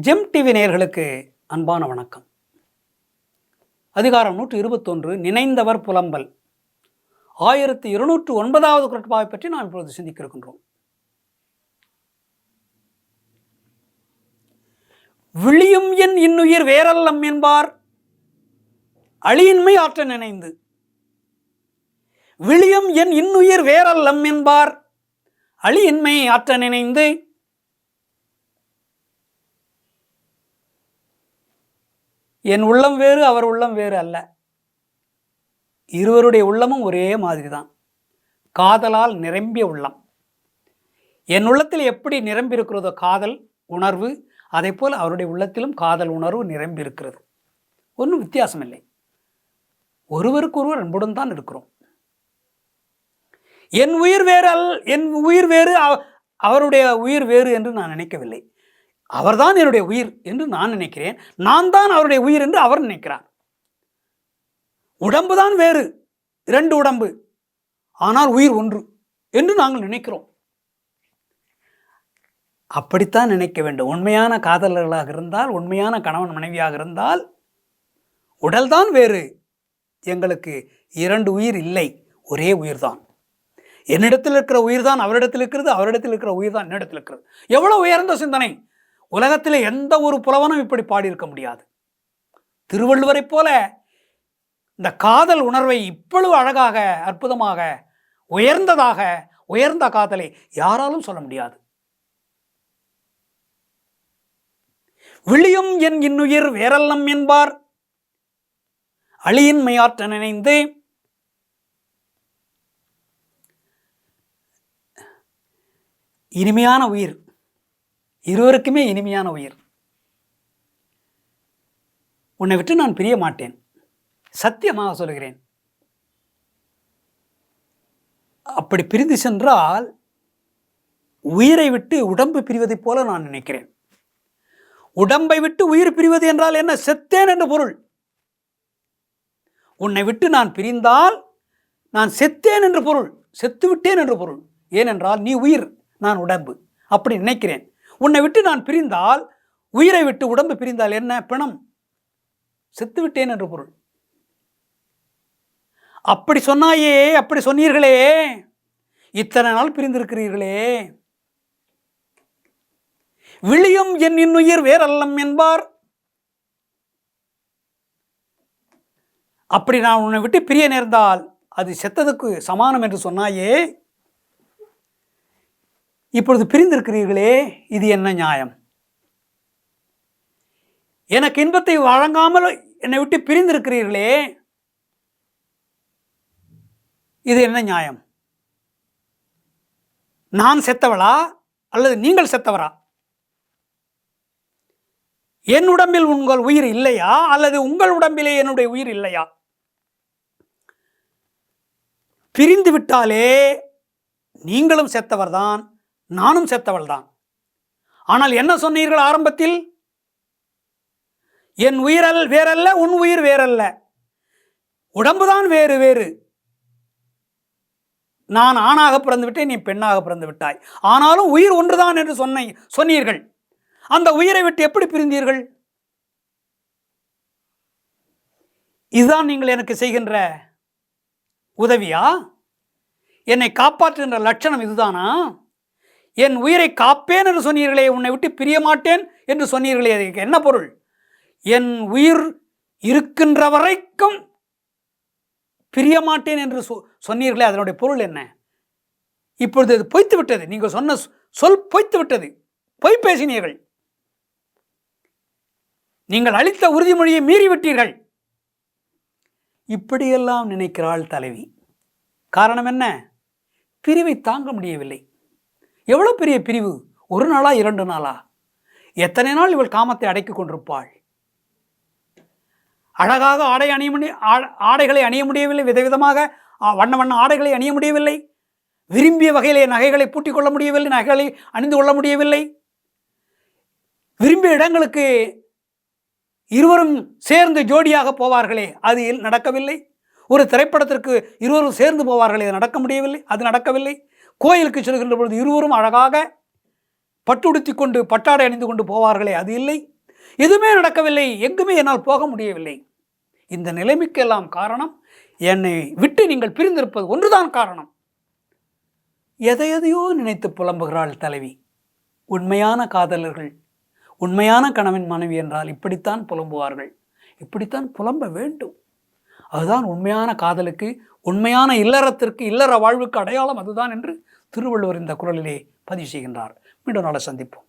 GeM TV நேயர்களுக்கு அன்பான வணக்கம். அதிகாரம் 121 நினைந்தவர் புலம்பல். 1209வது குறட்பாவை பற்றி நாம் இப்பொழுது சிந்திக்க இருக்கின்றோம். விழியும் என் இன்னுயிர் வேறல்லம் என்பார் அழியின்மை ஆற்ற நினைந்து. விழியும் என் இன்னுயிர் வேறல்லம் என்பார் அழியின்மை ஆற்ற நினைந்து. என் உள்ளம் வேறு, அவர் உள்ளம் வேறு அல்ல. இருவருடைய உள்ளமும் ஒரே மாதிரி தான். காதலால் நிரம்பிய உள்ளம். என் உள்ளத்தில் எப்படி நிரம்பி இருக்கிறதோ காதல் உணர்வு, அதே போல் அவருடைய உள்ளத்திலும் காதல் உணர்வு நிரம்பி இருக்கிறது. ஒன்றும் வித்தியாசம் இல்லை. ஒருவருக்கொருவர் அன்புடன் தான் இருக்கிறோம். என் உயிர் வேறு அவருடைய உயிர் வேறு என்று நான் நினைக்கவில்லை. அவர்தான் என்னுடைய உயிர் என்று நான் நினைக்கிறேன். நான் தான் அவருடைய உயிர் என்று அவர் நினைக்கிறார். உடம்பு தான் வேறு, 2 உடம்பு, ஆனால் உயிர் ஒன்று என்று நாங்கள் நினைக்கிறோம். அப்படித்தான் நினைக்க வேண்டும். உண்மையான காதலர்களாக இருந்தால், உண்மையான கணவன் மனைவியாக இருந்தால், உடல்தான் வேறு, எங்களுக்கு 2 உயிர் இல்லை, ஒரே உயிர் தான். என்னிடத்தில் இருக்கிற உயிர் தான் அவரிடத்தில் இருக்கிறது, அவரிடத்தில் இருக்கிற உயிர் தான் என்னிடத்தில் இருக்கிறது. எவ்வளவு உயர்ந்த சிந்தனை! உலகத்தில் எந்த ஒரு புலவனும் இப்படி பாடியிருக்க முடியாது. திருவள்ளுவரை போல இந்த காதல் உணர்வை இவ்வளவு அழகாக, அற்புதமாக, உயர்ந்ததாக, உயர்ந்த காதலை யாராலும் சொல்ல முடியாது. விழியும் என் இன்னுயிர் வேறல்லம் என்பார் அழியின்மையாற்ற நினைந்து. இனிமையான உயிர், இருவருக்குமே இனிமையான உயிர். உன்னை விட்டு நான் பிரிய மாட்டேன், சத்தியமாக சொல்கிறேன். அப்படி பிரிந்து சென்றால் உயிரை விட்டு உடம்பு பிரிவதைப் போல நான் நினைக்கிறேன். உடம்பை விட்டு உயிர் பிரிவது என்றால் என்ன? செத்தேன் என்று பொருள். உன்னை விட்டு நான் பிரிந்தால் நான் செத்தேன் என்று பொருள், செத்துவிட்டேன் என்று பொருள். ஏனென்றால் நீ உயிர், நான் உடம்பு, அப்படி நினைக்கிறேன். உன்னை விட்டு நான் பிரிந்தால், உயிரை விட்டு உடம்பு பிரிந்தால் என்ன? பிணம், செத்துவிட்டேன் என்று பொருள். அப்படி சொன்னாயே, அப்படி சொன்னீர்களே, இத்தனை நாள் பிரிந்திருக்கிறீர்களே. விழியும் என் இன்னுயிர் வேறல்லம் என்பார். அப்படி நான் உன்னை விட்டு பிரிய நேர்ந்தால் அது செத்ததுக்கு சமானம் என்று சொன்னாயே, இப்பொழுது பிரிந்திருக்கிறீர்களே, இது என்ன நியாயம்? எனக்கு இன்பத்தை வழங்காமல் என்னை விட்டு பிரிந்திருக்கிறீர்களே, இது என்ன நியாயம்? நான் செத்தவளா அல்லது நீங்கள் செத்தவரா? என் உடம்பில் உங்கள் உயிர் இல்லையா அல்லது உங்கள் உடம்பிலே என்னுடைய உயிர் இல்லையா? பிரிந்து விட்டாலே நீங்களும் செத்தவர்தான், நானும் செத்தவள் தான். ஆனால் என்ன சொன்னீர்கள் ஆரம்பத்தில்? என் உயிர் வேறல்ல, உன் உயிர் வேறல்ல, உடம்புதான் வேறு வேறு. நான் ஆணாக பிறந்து விட்டேன், நீ பெண்ணாக பிறந்து விட்டாய், ஆனாலும் உயிர் ஒன்றுதான் என்று சொன்னீர்கள். அந்த உயிரை விட்டு எப்படி பிரிந்தீர்கள்? இதுதான் நீங்கள் எனக்கு செய்கின்ற உதவியா? என்னை காப்பாற்றுகின்ற லட்சணம் இதுதானா? என் உயிரை காப்பேன் என்று சொன்னீர்களே, உன்னை விட்டு பிரிய மாட்டேன் என்று சொன்னீர்களே, அதுக்கு என்ன பொருள்? என் உயிர் இருக்கின்ற வரைக்கும் பிரிய மாட்டேன் என்று சொன்னீர்களே, அதனுடைய பொருள் என்ன? இப்பொழுது அது பொய்த்து விட்டது. நீங்கள் சொன்ன சொல் பொய்த்து விட்டது. பொய் பேசினீர்கள். நீங்கள் அளித்த உறுதிமொழியை மீறிவிட்டீர்கள். இப்படியெல்லாம் நினைக்கிறாள் தலைவி. காரணம் என்ன? பிரிவை தாங்க முடியவில்லை. எவ்வளவு பெரிய பிரிவு! 1 நாளா 2 நாளா? எத்தனை நாள் இவள் காமத்தை அடக்கிக் கொண்டிருப்பாள்? அழகாக ஆடைகளை அணிய முடியவில்லை, விதவிதமாக வண்ண வண்ண ஆடைகளை அணிய முடியவில்லை, விரும்பிய வகையிலே நகைகளை பூட்டிக் கொள்ள முடியவில்லை, நகைகளை அணிந்து கொள்ள முடியவில்லை, விரும்பிய இடங்களுக்கு இருவரும் சேர்ந்து ஜோடியாக போவார்களே, அது நடக்கவில்லை. ஒரு திரைப்படத்திற்கு இருவரும் சேர்ந்து போவார்களே, அது நடக்க முடியவில்லை, அது நடக்கவில்லை. கோயிலுக்கு செல்கின்ற பொழுது இருவரும் அழகாக பட்டு உடுத்தி கொண்டு பட்டாடை அணிந்து கொண்டு போவார்களே, அது இல்லை. எதுவுமே நடக்கவில்லை, எங்குமே என்னால் போக முடியவில்லை. இந்த நிலைமைக்கெல்லாம் காரணம் என்னை விட்டு நீங்கள் பிரிந்திருப்பது ஒன்றுதான் காரணம். எதையோ நினைத்து புலம்புகிறாள் தலைவி. உண்மையான காதலர்கள், உண்மையான கணவன் மனைவி என்றால் இப்படித்தான் புலம்புவார்கள், இப்படித்தான் புலம்ப வேண்டும். அதுதான் உண்மையான காதலுக்கு, உண்மையான இல்லறத்திற்கு, இல்லற வாழ்வுக்கு அடையாளம் அதுதான் என்று திருவள்ளுவர் இந்த குறளிலே பதிவு செய்கின்றார். மீண்டும் நாளை சந்திப்போம்.